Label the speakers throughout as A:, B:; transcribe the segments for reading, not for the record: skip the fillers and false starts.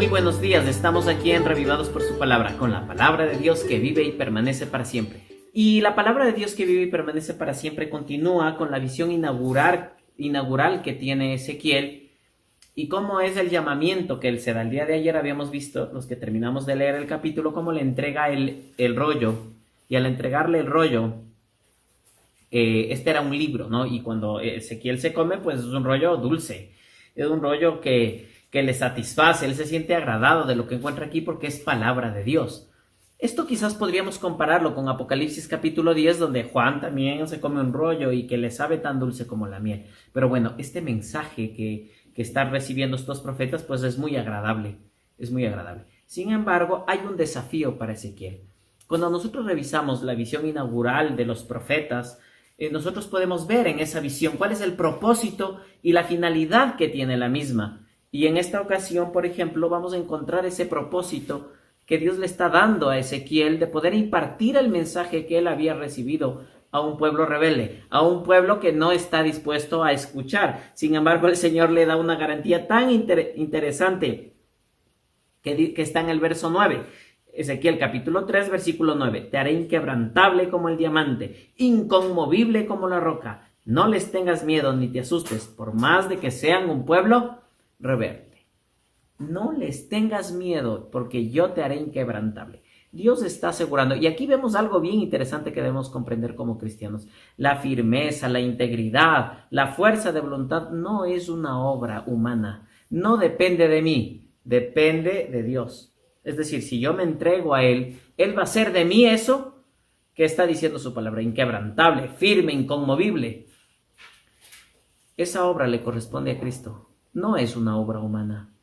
A: Muy buenos días, estamos aquí en Revivados por su palabra, con la palabra de Dios que vive y permanece para siempre. Y la palabra de Dios que vive y permanece para siempre continúa con la visión inaugural que tiene Ezequiel y cómo es el llamamiento que él se da. El día de ayer habíamos visto, los que terminamos de leer el capítulo, cómo le entrega el rollo, y al entregarle el rollo, este era un libro, ¿no? Y cuando Ezequiel se come, pues es un rollo dulce, es un rollo que le satisface, él se siente agradado de lo que encuentra aquí porque es palabra de Dios. Esto quizás podríamos compararlo con Apocalipsis capítulo 10, donde Juan también se come un rollo y que le sabe tan dulce como la miel. Pero bueno, este mensaje que están recibiendo estos profetas, pues es muy agradable, es muy agradable. Sin embargo, hay un desafío para Ezequiel. Cuando nosotros revisamos la visión inaugural de los profetas, nosotros podemos ver en esa visión cuál es el propósito y la finalidad que tiene la misma. Y en esta ocasión, por ejemplo, vamos a encontrar ese propósito que Dios le está dando a Ezequiel de poder impartir el mensaje que él había recibido a un pueblo rebelde, a un pueblo que no está dispuesto a escuchar. Sin embargo, el Señor le da una garantía tan interesante que está en el verso 9. Ezequiel capítulo 3, versículo 9. Te haré inquebrantable como el diamante, inconmovible como la roca. No les tengas miedo ni te asustes, por más de que sean un pueblo rebelde. No les tengas miedo, porque yo te haré inquebrantable. Dios está asegurando, y aquí vemos algo bien interesante que debemos comprender como cristianos. La firmeza, la integridad, la fuerza de voluntad no es una obra humana. No depende de mí, depende de Dios. Es decir, si yo me entrego a Él, Él va a hacer de mí eso que está diciendo su palabra, inquebrantable, firme, inconmovible. Esa obra le corresponde a Cristo. No es una obra humana.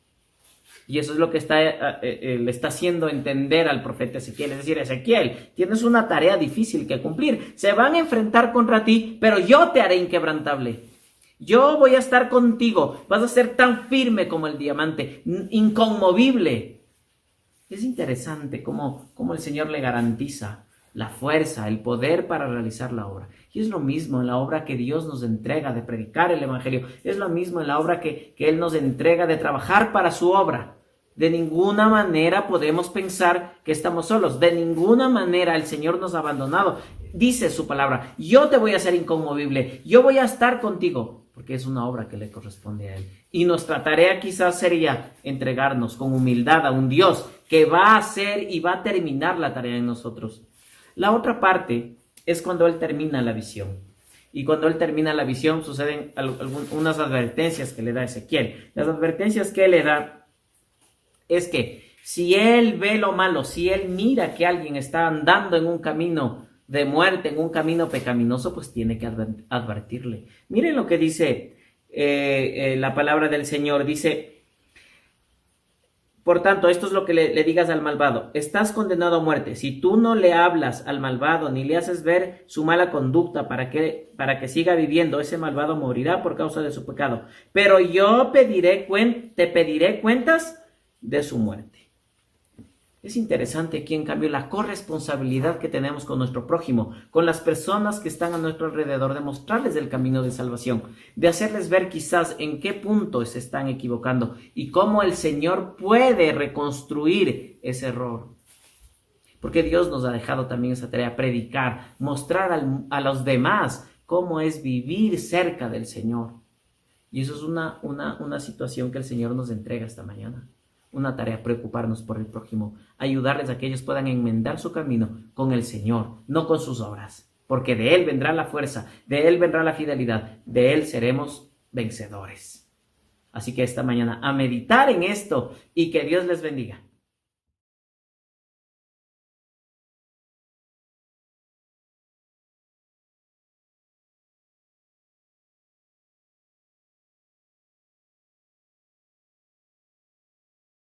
A: Y eso es lo que le está haciendo entender al profeta Ezequiel. Es decir, Ezequiel, tienes una tarea difícil que cumplir. Se van a enfrentar contra ti, pero yo te haré inquebrantable. Yo voy a estar contigo. Vas a ser tan firme como el diamante, inconmovible. Es interesante cómo el Señor le garantiza la fuerza, el poder para realizar la obra. Y es lo mismo en la obra que Dios nos entrega de predicar el Evangelio. Es lo mismo en la obra que Él nos entrega de trabajar para su obra. De ninguna manera podemos pensar que estamos solos. De ninguna manera el Señor nos ha abandonado. Dice su palabra, yo te voy a hacer inconmovible. Yo voy a estar contigo. Porque es una obra que le corresponde a Él. Y nuestra tarea quizás sería entregarnos con humildad a un Dios que va a hacer y va a terminar la tarea en nosotros. La otra parte es cuando Él termina la visión. Y cuando Él termina la visión suceden unas advertencias que le da Ezequiel. Las advertencias que Él le da es que si Él ve lo malo, si Él mira que alguien está andando en un camino de muerte, en un camino pecaminoso, pues tiene que advertirle. Miren lo que dice la palabra del Señor. Dice: por tanto, esto es lo que le digas al malvado. Estás condenado a muerte. Si tú no le hablas al malvado ni le haces ver su mala conducta para que siga viviendo, ese malvado morirá por causa de su pecado. Pero yo te pediré cuentas de su muerte. Es interesante aquí, en cambio, la corresponsabilidad que tenemos con nuestro prójimo, con las personas que están a nuestro alrededor, de mostrarles el camino de salvación, de hacerles ver quizás en qué punto se están equivocando y cómo el Señor puede reconstruir ese error. Porque Dios nos ha dejado también esa tarea, predicar, mostrar a los demás cómo es vivir cerca del Señor. Y eso es una situación que el Señor nos entrega esta mañana. Una tarea, preocuparnos por el prójimo, ayudarles a que ellos puedan enmendar su camino con el Señor, no con sus obras, porque de Él vendrá la fuerza, de Él vendrá la fidelidad, de Él seremos vencedores. Así que esta mañana a meditar en esto y que Dios les bendiga.